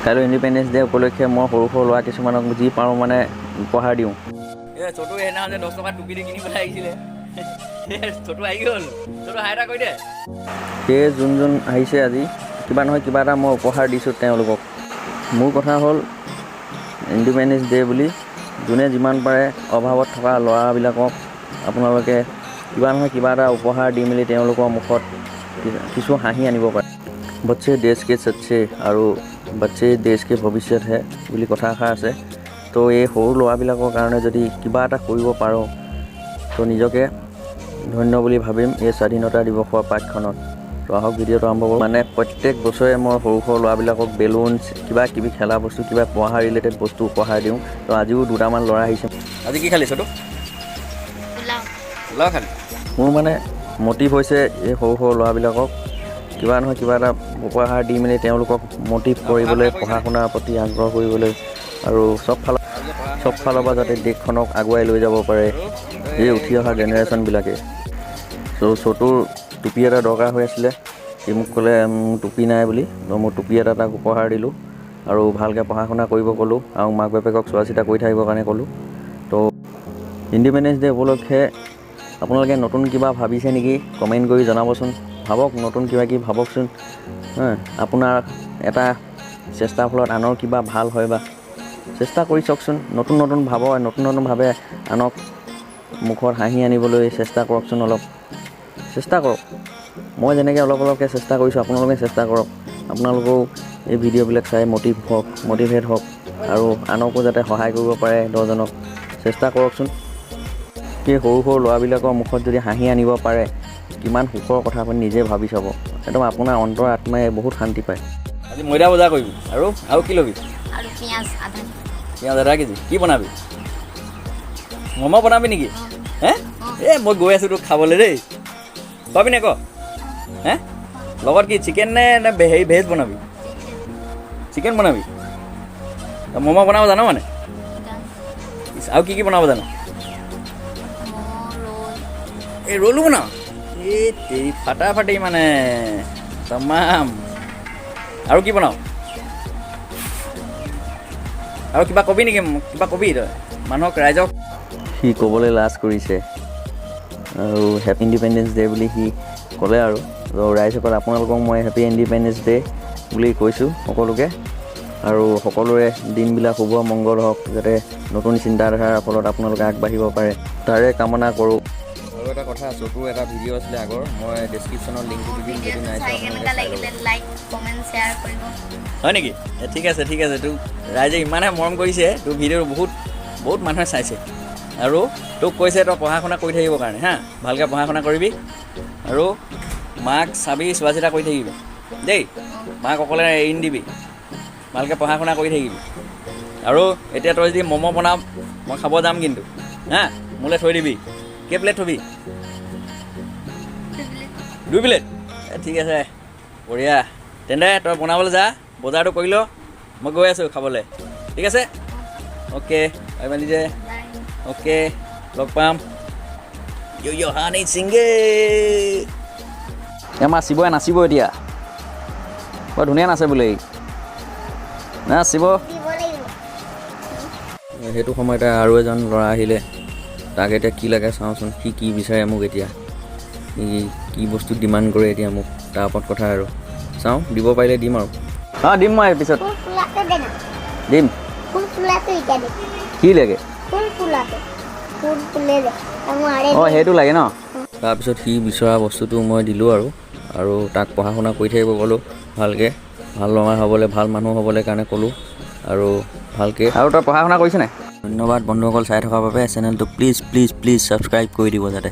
কাইলৈ independence day উপলক্ষে মই সৰু সৰু ল'ৰা কিছুমানক যি পাৰোঁ মানে উপহাৰ দিওঁ। ছোটো সেইদিনাখন যে 10 টকা টুপি দি কিনি পেলাই আহিছিলে ছোটো আহি গ'ল। ছোটো হাই এটা কৰি দে। সেয়ে যোন আহিছে আজি কিবা নহয় কিবা এটা মই উপহাৰ দিছোঁ তেওঁলোকক। মোৰ কথা হ'ল ইণ্ডিপেণ্ডেন্স ডে বুলি যোনে যিমান পাৰে অভাৱত থকা ল'ৰাবিলাকক আপোনালোকে কিবা নহয় কিবা এটা উপহাৰ দি মেলি তেওঁলোকৰ মুখত কিছু হাঁহি আনিব পাৰে। বচ্চে দেশ কে সচ্চে আৰু বচ্চে দেশ কে ভৱিষ্যত হে বুলি কথা এষাৰ আছে। তো এই সৰু ল'ৰাবিলাকৰ কাৰণে যদি কিবা এটা কৰিব পাৰোঁ তো নিজকে ধন্য বুলি ভাবিম এই স্বাধীনতা দিৱসৰ পাঠখনত। তো আহক ভিডিঅ'টো আৰম্ভ কৰোঁ। মানে প্ৰত্যেক বছৰে মই সৰু সৰু ল'ৰাবিলাকক বেলুন কিবা কিবি খেলা বস্তু কিবা পঢ়া ৰিলেটেড বস্তু উপহাৰ দিওঁ। তো আজিও দুটামান ল'ৰা আহিছে। আজি কি খালি ছোটো? পোলাও খালি? মোৰ মানে মটিভ হৈছে এই সৰু সৰু ল'ৰাবিলাকক কিবা নহয় কিবা এটা উপহাৰ দি মেলি তেওঁলোকক মটিভ কৰিবলৈ পঢ়া শুনাৰ প্ৰতি আগ্ৰহ কৰিবলৈ আৰু চব ফালৰ পৰা যাতে দেশখনক আগুৱাই লৈ যাব পাৰে এই উঠি অহা জেনেৰেশ্যনবিলাকে। ছোটোৰ টুপি এটা দৰকাৰ হৈ আছিলে। সি মোক ক'লে মোৰ টুপি নাই বুলি, মই টুপি এটা তাক উপহাৰ দিলোঁ আৰু ভালকৈ পঢ়া শুনা কৰিব ক'লোঁ আৰু মাক বাপেকক চোৱা চিতা কৰি থাকিবৰ কাৰণে ক'লোঁ। তো ইণ্ডিপেণ্ডেন্স ডে উপলক্ষে আপোনালোকে নতুন কিবা ভাবিছে নেকি কমেণ্ট কৰি জনাবচোন। ভাবক নতুন কিবা কিবি ভাবকচোন। আপোনাৰ এটা চেষ্টাৰ ফলত আনৰ কিবা ভাল হয় বা চেষ্টা কৰি চাওকচোন। নতুন নতুনভাৱে আনক মুখত হাঁহি আনিবলৈ চেষ্টা কৰকচোন। অলপ চেষ্টা কৰক। মই যেনেকৈ অলপকৈ চেষ্টা কৰিছোঁ আপোনালোকে চেষ্টা কৰক। আপোনালোকেও এই ভিডিঅ'বিলাক চাই মটিভেট হওক আৰু আনকো যাতে সহায় কৰিব পাৰে 10জনক চেষ্টা কৰকচোন। সেই সৰু সৰু ল'ৰাবিলাকৰ মুখত যদি হাঁহি আনিব পাৰে কিমান সুখৰ কথা আপুনি নিজে ভাবি চাব। একদম আপোনাৰ অন্তৰ আত্মাই বহুত শান্তি পায়। আজি ময়দা বজাৰ কৰিবি আৰু কি ল'বি? আৰু পিঁয়াজ আধা কেজি। কি বনাবি? ম'ম' বনাবি নেকি? মই গৈ আছোঁ তোক খাবলৈ দেই। পাবি নে ক? লগত কি চিকেন নে হেৰি ভেজ বনাবি? চিকেন বনাবি? ম'ম' বনাব জানো মানে? আৰু কি বনাব জানো? এই ৰ'লো বনাওঁ? এই ফাটাফাটি মানে তামাম। আৰু কি বনাওঁ? আৰু কিবা কবি নেকি? কিবা কবি তই মানুহক ৰাইজক? সি ক'বলৈ লাজ কৰিছে আৰু হেপী ইণ্ডিপেণ্ডেন্স ডে বুলি সি ক'লে আৰু ৰাইজসকল আপোনালোকক মই হেপী ইণ্ডিপেণ্ডেন্স ডে বুলি কৈছোঁ সকলোকে। আৰু সকলোৰে দিনবিলাক শুভ মংগল হওক, যাতে নতুন চিন্তাধাৰাৰ ফলত আপোনালোকে আগবাঢ়িব পাৰে তাৰে কামনা কৰোঁ। আৰু এটা কথা, ছোটোৰ এটা ভিডিঅ' আছিলে আগৰ, মই ডেছক্ৰিপশ্যনত লিংকটো দি দিম, যদি নাই হয় নেকি? ঠিক আছে তোক ৰাইজে ইমানে মৰম কৰিছে, তোৰ ভিডিঅ'টো বহুত মানুহে চাইছে আৰু তোক কৈছে তই পঢ়া শুনা কৰি থাকিবৰ কাৰণে ভালকৈ পঢ়া শুনা কৰিবি আৰু মাক চাবি চোৱা চিতা কৰি থাকিবি দেই। মাক অকলে এৰি নিদিবি, ভালকৈ পঢ়া শুনা কৰি থাকিবি। আৰু এতিয়া তই যদি ম'ম' বনাম মই খাব যাম কিন্তু মোলৈ থৈ দিবি। কেই প্লেট থবি? 2 প্লেট? ঠিক আছে বঢ়িয়া। তেন্তে তই বনাবলৈ যা, বজাৰটো কৰি ল, মই গৈ আছোঁ খাবলৈ। ঠিক আছে? অ'কে বাই বাই নিজে। অ'কে লগ পাম। হানি চিংগে আমাৰ শিৱই নাচিব এতিয়া। বৰ ধুনীয়া নাচে বোলে নাচিব। সেইটো সময়তে আৰু এজন ল'ৰা আহিলে। তাক এতিয়া কি লাগে চাওঁচোন, সি কি বিচাৰে মোক এতিয়া, সি কি বস্তু ডিমাণ্ড কৰে এতিয়া মোক, তাৰ ওপৰত কথা আৰু। চাওঁ, দিব পাৰিলে দিম আৰু। দিম মই পিছত দিম। কি লাগে? সেইটো লাগে ন? তাৰপিছত সি বিচৰা বস্তুটো মই দিলোঁ আৰু তাক পঢ়া শুনা কৰি থাকিব ক'লোঁ ভালকৈ, ভাল ল'ৰা হ'বলৈ, ভাল মানুহ হ'বলৈ কাৰণে ক'লোঁ আৰু ভালকৈ। আৰু তই পঢ়া শুনা কৰিছ নাই? ধন্যবাদ বন্ধুসকল চাই থকাৰ বাবে। চেনেলটো প্লিজ ছাবস্ক্ৰাইব কৰি দিব যাতে।